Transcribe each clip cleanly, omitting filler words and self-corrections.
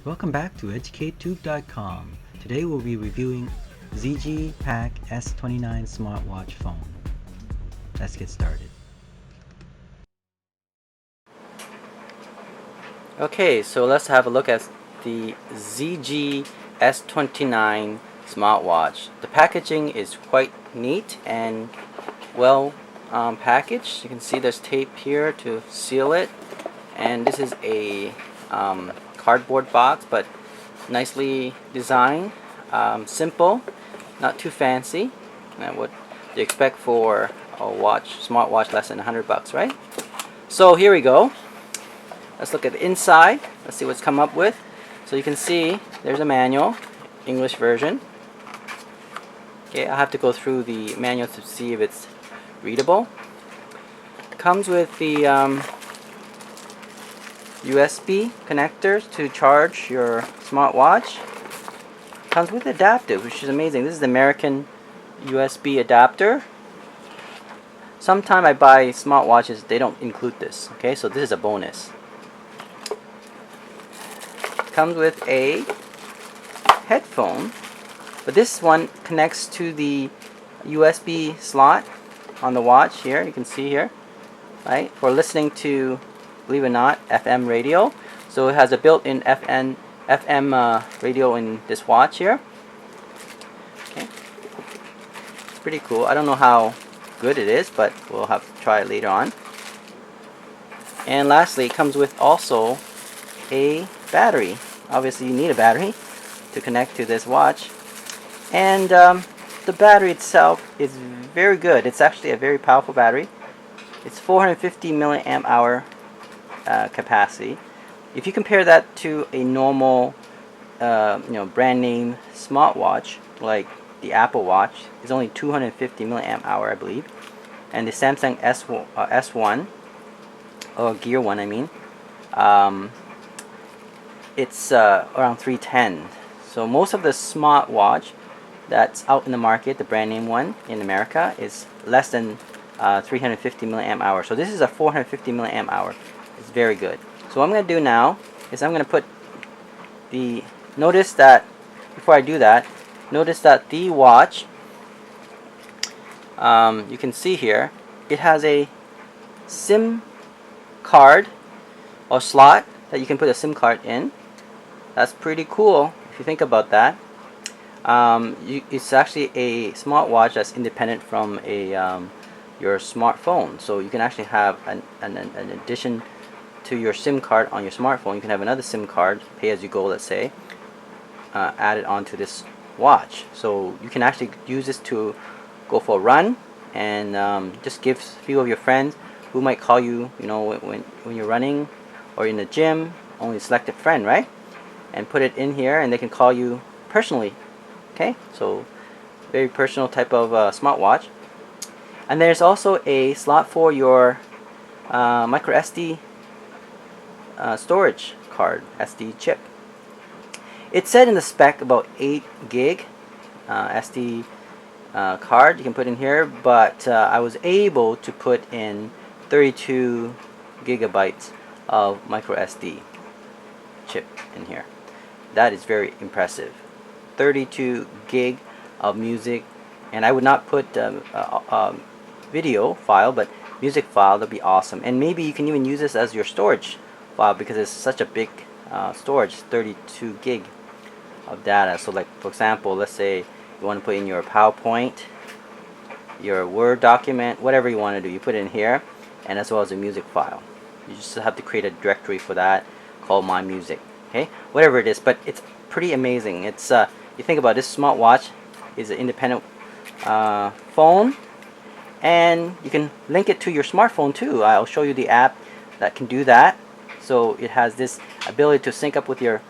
Welcome back to EducateTube.com. Today we'll be reviewing ZGPAX S29 smartwatch phone. Let's get started. Okay, so let's have a look at the ZG S29 smartwatch. The packaging is quite neat and well packaged. You can see there's tape here to seal it, and this is a cardboard box, but nicely designed, simple, not too fancy. And what you expect for a smartwatch less than $100, right? So here we go. Let's look at the inside. Let's see what's come up with. So you can see there's a manual, English version. Okay, I'll have to go through the manual to see if it's readable. Comes with the USB connectors to charge your smartwatch. Comes with adaptive, which is amazing. This is the American USB adapter. Sometimes I buy smartwatches, they don't include this. Okay, so this is a bonus. Comes with a headphone, but this one connects to the USB slot on the watch here. You can see here, right, for listening to, believe it or not, FM radio. So it has a built-in FM radio in this watch here. Okay, it's pretty cool. I don't know how good it is, but we'll have to try it later on. And lastly, it comes with also a battery. Obviously you need a battery to connect to this watch, and the battery itself is very good. It's actually a very powerful battery. It's 450 milliamp hour capacity. If you compare that to a normal brand name smartwatch like the Apple Watch, it's only 250 milliamp hour, I believe, and the Samsung S1 or Gear 1, I mean, it's around 310. So most of the smartwatch that's out in the market, the brand name one in America, is less than 350 milliamp hour. So this is a 450 milliamp hour. It's very good. So what I'm going to do now is I'm going to put the, notice that before I do that, notice that the watch, you can see here, it has a SIM card or slot that you can put a SIM card in. That's pretty cool if you think about that. It's actually a smartwatch that's independent from a your smartphone, so you can actually have an addition to your SIM card on your smartphone. You can have another SIM card, pay as you go, let's say, added onto this watch. So you can actually use this to go for a run, and just give a few of your friends who might call you, when you're running or in the gym, only a selected friend, right? And put it in here, and they can call you personally. Okay, so very personal type of smartwatch. And there's also a slot for your micro SD storage card, SD chip. It said in the spec about 8 gig SD card you can put in here, but I was able to put in 32 gigabytes of micro SD chip in here. That is very impressive. 32 gig of music, and I would not put video file, but music file. That'd be awesome. And maybe you can even use this as your storage file, because it's such a big storage, 32 gig of data. So like, for example, let's say you want to put in your PowerPoint, your Word document, whatever you want to do, you put it in here, and as well as a music file. You just have to create a directory for that called My Music. Okay, whatever it is, but it's pretty amazing. It's you think about this smartwatch is an independent phone, and you can link it to your smartphone too. I'll show you the app that can do that. So it has this ability to sync up with your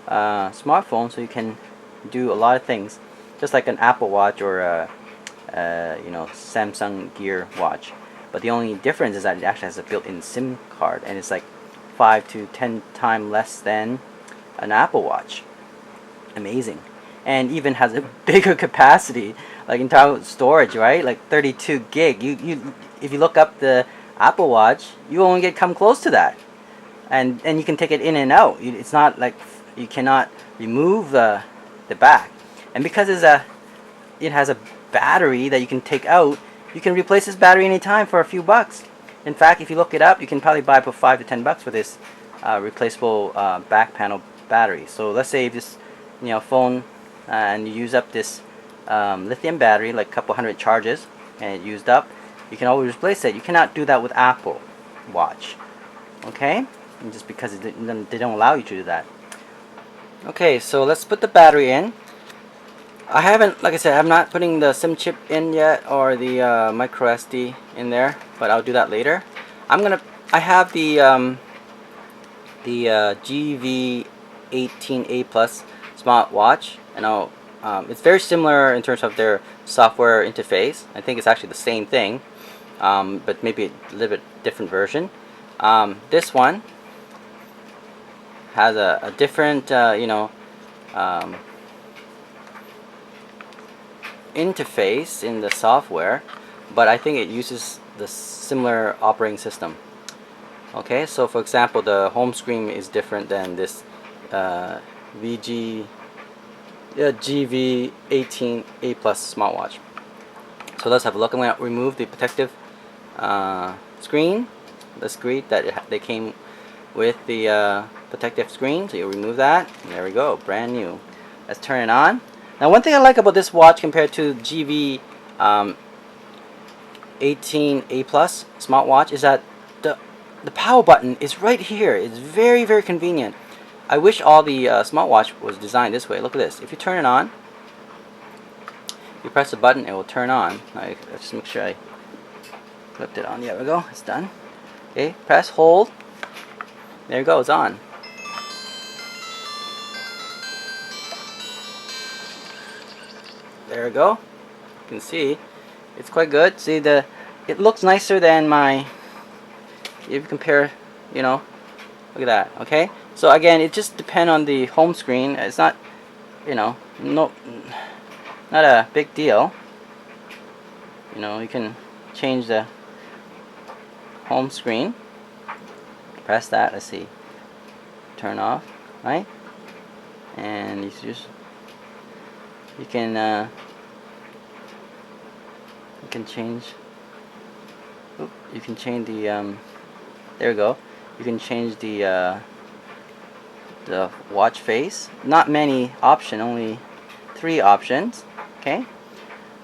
smartphone, so you can do a lot of things, just like an Apple Watch or a Samsung Gear watch. But the only difference is that it actually has a built-in SIM card, and it's like 5 to 10 times less than an Apple Watch. Amazing. And even has a bigger capacity, like in terms of storage, right? Like 32 gig. If you look up the Apple Watch, you won't come close to that. And you can take it in and out. It's not like you cannot remove the back. And because it has a battery that you can take out, you can replace this battery anytime for a few bucks. In fact, if you look it up, you can probably buy for $5 to $10 for this replaceable back panel battery. So let's say if this phone and you use up this lithium battery, like a couple hundred charges, and it used up, you can always replace it. You cannot do that with Apple Watch, okay? And just because they don't allow you to do that. Okay, so let's put the battery in. I haven't, like I said, I'm not putting the SIM chip in yet, or the micro SD in there, but I'll do that later. I have the GV18A Plus smartwatch, and it's very similar in terms of their software interface. I think it's actually the same thing, but maybe a little bit different version. This one has a different, interface in the software, but I think it uses the similar operating system. Okay, so for example, the home screen is different than this GV18A Plus smartwatch. So let's have a look. I'm going to remove the protective screen, the screen that they came with the protective screen. So you remove that, and there we go, brand new. Let's turn it on. Now, one thing I like about this watch compared to GV 18A Plus smartwatch is that the power button is right here. It's very, very convenient. I wish all the smartwatch was designed this way. Look at this. If you turn it on, you press the button, it will turn on. Let's just make sure I flipped it on. There we go. It's done. Okay, press, hold. There you go. It's on. There we go. You can see it's quite good. See, it looks nicer than my, if you compare, look at that. Okay, so again, it just depends on the home screen. It's not, not a big deal. You can change the home screen. Press that. Let's see. Turn off, right? And you can change. You can change the there we go. You can change the watch face. Not many options, only 3 options. Okay.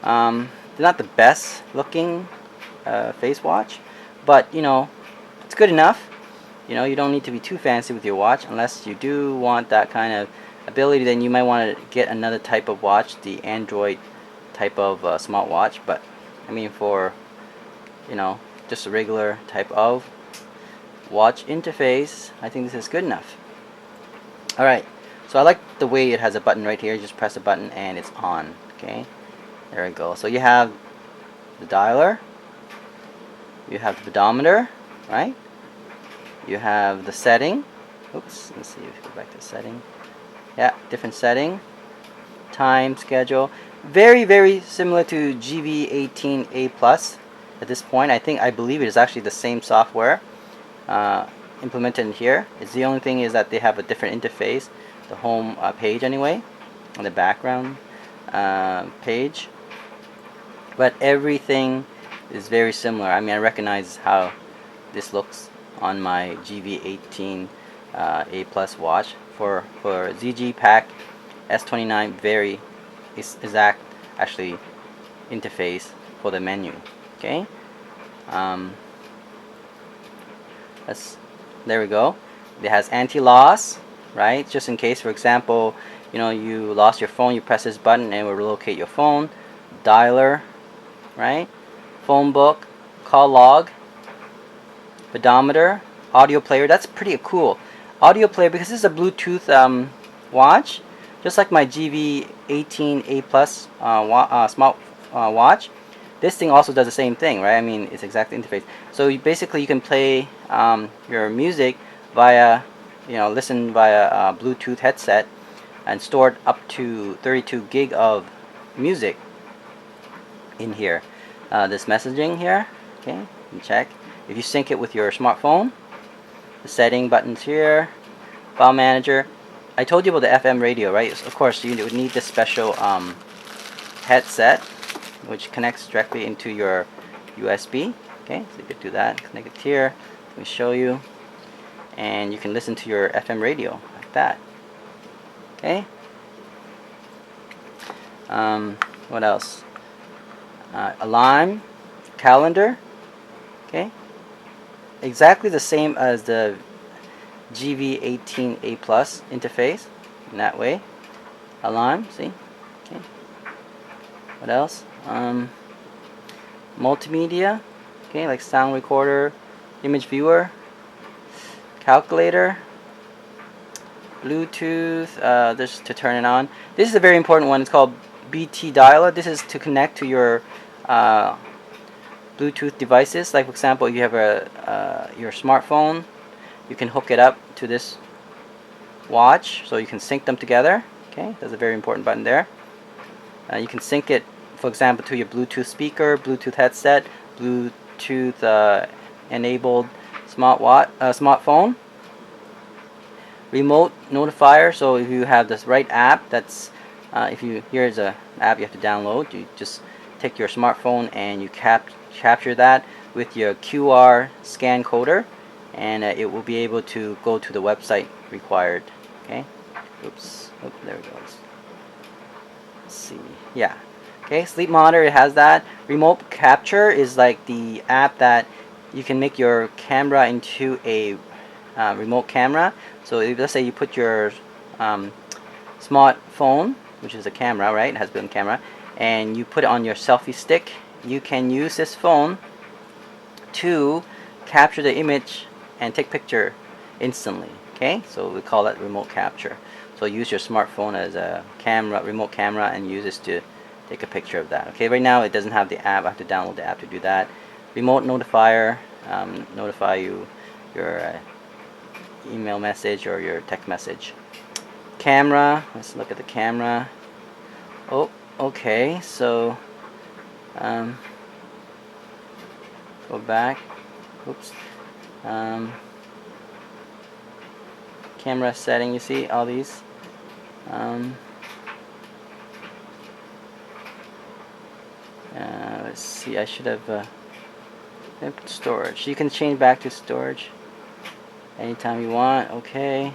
They're not the best looking face watch, but it's good enough. You don't need to be too fancy with your watch unless you do want that kind of ability. Then you might want to get another type of watch, the Android type of smartwatch. But I mean, for just a regular type of watch interface, I think this is good enough. Alright, so I like the way it has a button right here. You just press a button and it's on. Okay, there we go. So you have the dialer, you have the pedometer, right? You have the setting. Oops, let's see if we go back to setting. Yeah, different setting, time, schedule. Very, very similar to GV18A Plus at this point. I believe it is actually the same software implemented in here. It's the only thing is that they have a different interface, the home page anyway, and the background page. But everything is very similar. I mean, I recognize how this looks on my GV18A Plus watch. For ZGPAX S29, very exact actually interface for the menu. Okay, there we go. It has anti-loss, right? Just in case, for example, you lost your phone, you press this button and it will relocate your phone. Dialer, right? Phone book, call log, pedometer, audio player. That's pretty cool. Audio player, because this is a Bluetooth watch, just like my GV18A Plus smart watch. This thing also does the same thing, right? I mean, it's exact interface. So you can play your music via, listen via a Bluetooth headset, and store up to 32 gig of music in here. This messaging here, okay, you can check. If you sync it with your smartphone, the setting buttons here, file manager, I told you about the FM radio, right? Of course, you would need this special headset, which connects directly into your USB. Okay, so you could do that. Connect it here. Let me show you, and you can listen to your FM radio like that. Okay. What else? Alarm, calendar. Okay. Exactly the same as the GV18A Plus interface in that way. Alarm, see? Okay. What else? Multimedia, okay, like sound recorder, image viewer, calculator, Bluetooth, this to turn it on. This is a very important one. It's called BT dialer. This is to connect to your Bluetooth devices. Like for example, you have your smartphone. You can hook it up to this watch, so you can sync them together. Okay, that's a very important button there. You can sync it, for example, to your Bluetooth speaker, Bluetooth headset, Bluetooth enabled smartphone. Remote notifier. So if you have this right app, that's here's a app you have to download. You just take your smartphone and you capture that with your QR scan coder, and it will be able to go to the website required. Okay. Oops. Oh, there it goes. Let's see. Yeah. Okay. Sleep monitor. It has that. Remote capture is like the app that you can make your camera into a remote camera. So if, let's say you put your smartphone, which is a camera, right? It has built-in camera, and you put it on your selfie stick. You can use this phone to capture the image and take picture instantly. Okay, so we call that remote capture. So use your smartphone as a camera, remote camera, and use this to take a picture of that. Okay, right now it doesn't have the app. I have to download the app to do that. Remote notifier, notify you your email message or your text message. Camera, let's look at the camera. Oh, okay, so go back. Oops. Camera setting, you see all these. Let's see, I should have storage. You can change back to storage anytime you want. Okay,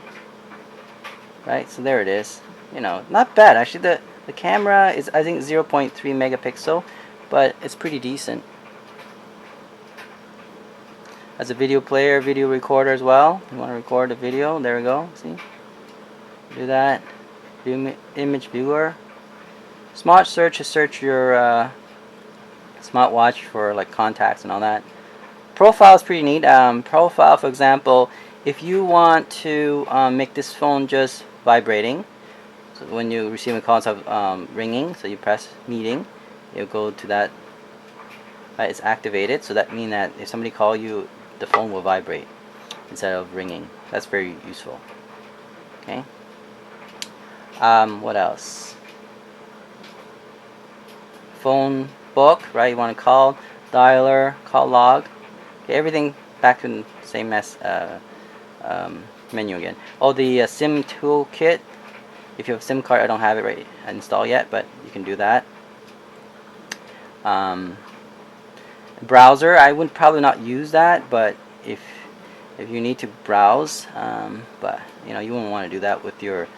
right, so there it is. You know, not bad actually. The camera is, I think, 0.3 megapixel, but it's pretty decent. As a video player, video recorder as well. You want to record a video, there we go. See, do that. Image viewer. Smart search to search your smartwatch for like contacts and all that. Profile is pretty neat. Profile, for example, if you want to make this phone just vibrating, so when you receive a call instead of ringing, so you press meeting, you'll go to that. It's activated, so that means that if somebody calls you, the phone will vibrate instead of ringing. That's very useful. Okay. What else? Phone book, right? You want to call, dialer, call log. Okay, everything back to the same as menu again. Oh, the SIM toolkit. If you have a SIM card, I don't have it right installed yet, but you can do that. Browser, I would probably not use that, but if you need to browse, but you know, you wouldn't want to do that with your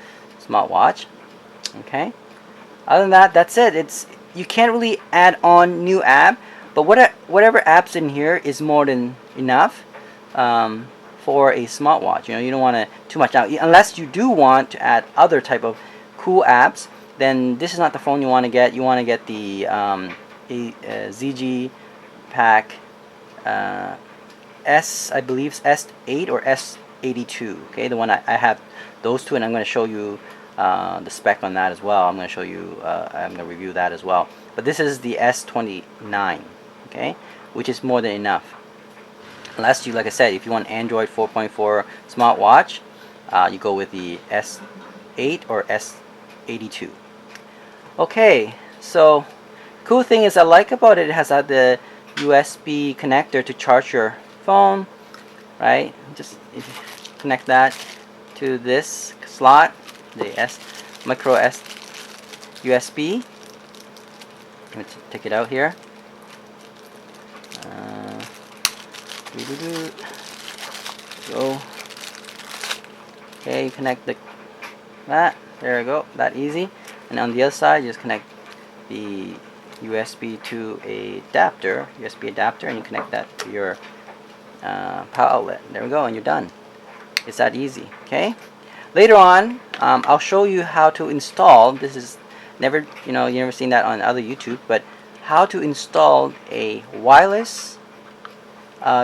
smartwatch. Okay. Other than that, that's it. You can't really add on new app, but whatever apps in here is more than enough for a smartwatch. You know, you don't want to too much now, unless you do want to add other type of cool apps. Then this is not the phone you want to get. You want to get the ZGPAX I believe S8 or S82. Okay, the one I have those two, and I'm going to show you the spec on that as well. I'm going to show you. I'm going to review that as well. But this is the S29. Okay, which is more than enough. Unless you, like I said, if you want Android 4.4 smartwatch, you go with the S8 or S82. Okay, so cool thing is I like about it, it has the USB connector to charge your phone, right? Just connect that to this slot, the micro S USB. Let me take it out here. Go. Okay, connect that. There we go. That easy. And on the other side, just connect the USB to a USB adapter, and you connect that to your power outlet. There we go, and you're done. It's that easy. Okay. Later on, I'll show you how to install. This is never, you never seen that on other YouTube, but how to install a wireless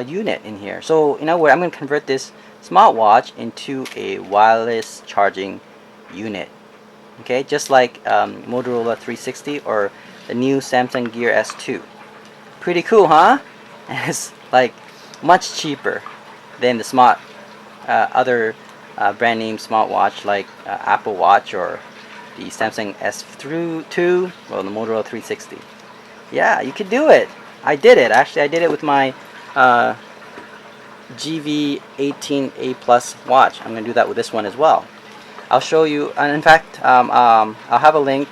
unit in here. So in other words, I'm going to convert this smartwatch into a wireless charging unit. Okay, just like Motorola 360 or the new Samsung Gear S2. Pretty cool, huh? And it's like much cheaper than the other brand name smartwatch like Apple Watch or the Samsung S2 or the Motorola 360. Yeah, you could do it. I did it. Actually, I did it with my GV18A Plus watch. I'm going to do that with this one as well. I'll show you, and in fact, I'll have a link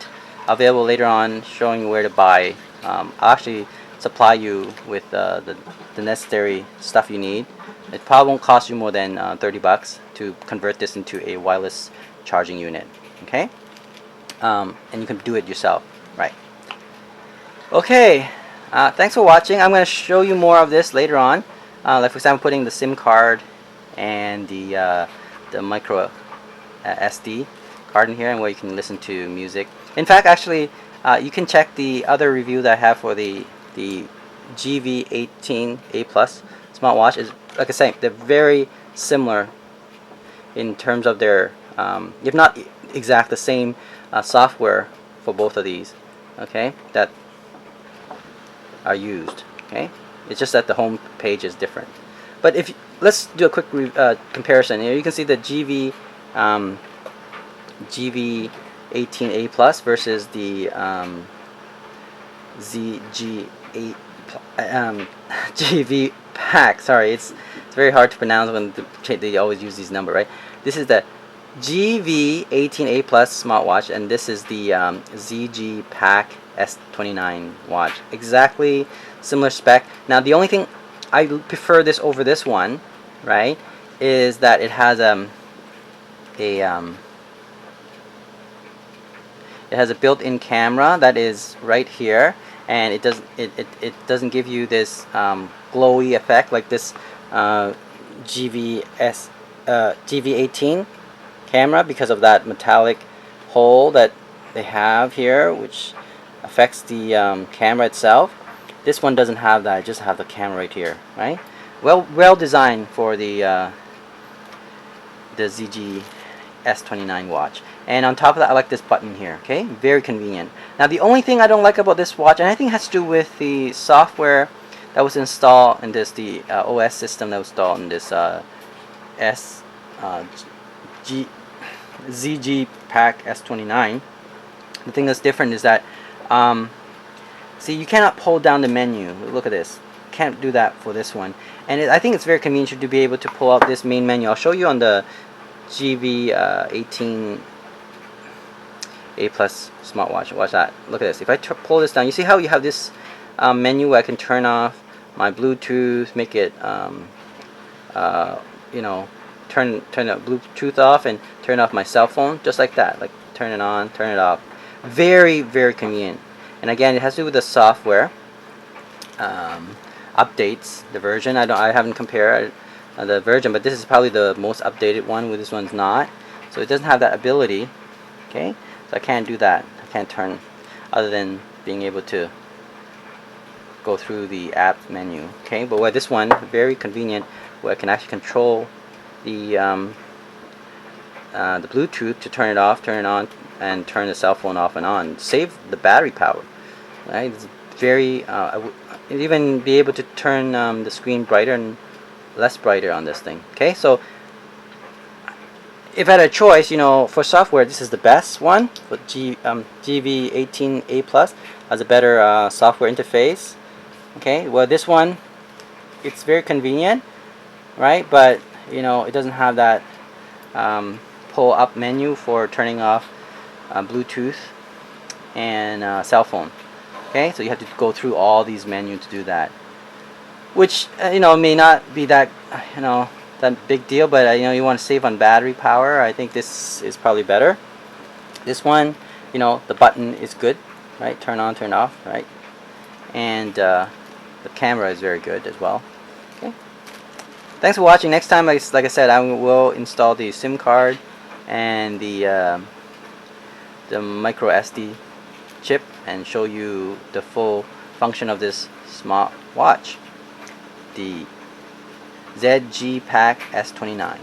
available later on showing you where to buy. I'll actually supply you with the necessary stuff you need. It probably won't cost you more than 30 bucks to convert this into a wireless charging unit. Okay? And you can do it yourself, right? Okay, thanks for watching. I'm going to show you more of this later on. Like for example, putting the SIM card and the micro SD card in here, and where you can listen to music. In fact, actually, you can check the other review that I have for the GV18A Plus smartwatch. Is like I say, they're very similar in terms of their, if not exact, the same software for both of these. Okay, that are used. Okay, it's just that the home page is different. But if let's do a quick comparison. Here you can see the GV18A Plus versus the ZGPAX. Sorry, it's very hard to pronounce when they always use these numbers, right? This is the GV18A Plus smartwatch, and this is the ZGPAX S29 watch. Exactly similar spec. Now the only thing I prefer this over this one, right, is that it has a built-in camera that is right here, and it doesn't give you this glowy effect like this GV18 camera, because of that metallic hole that they have here, which affects the camera itself. This one doesn't have that. It just have the camera right here, right? Well designed for the ZG S29 watch. And on top of that, I like this button here. Okay, very convenient. Now the only thing I don't like about this watch, and I think it has to do with the software that was installed in this, the OS system that was installed in this ZGPAX S29. The thing that's different is that see, you cannot pull down the menu. Look at this. Can't do that for this one. And I think it's very convenient to be able to pull out this main menu. I'll show you on the GV18A Plus smartwatch. Watch that. Look at this. If I pull this down, you see how you have this menu where I can turn off my Bluetooth, make it you know, turn the Bluetooth off and turn off my cell phone, just like that. Like turn it on, turn it off. Very, very convenient. And again, it has to do with the software updates, the version. I haven't compared the version, but this is probably the most updated one, where this one's not. So it doesn't have that ability. Okay, so I can't do that. I can't turn, other than being able to go through the app menu. Okay, but where this one, very convenient, where I can actually control the Bluetooth to turn it off, turn it on, and turn the cell phone off and on. Save the battery power. Right? It's very. You'll even be able to turn the screen brighter and less brighter on this thing. Okay, so if I had a choice, you know, for software, this is the best one. For GV18A Plus has a better software interface. Okay, well this one, it's very convenient, right? But you know, it doesn't have that pull up menu for turning off Bluetooth and cell phone. Okay, so you have to go through all these menus to do that, which may not be that that big deal, but you want to save on battery power. I think this is probably better. This one, the button is good, right? Turn on, turn off, right? And the camera is very good as well. Okay. Thanks for watching. Next time, like I said, I will install the SIM card and the micro SD chip and show you the full function of this smart watch, the ZGPAX S29.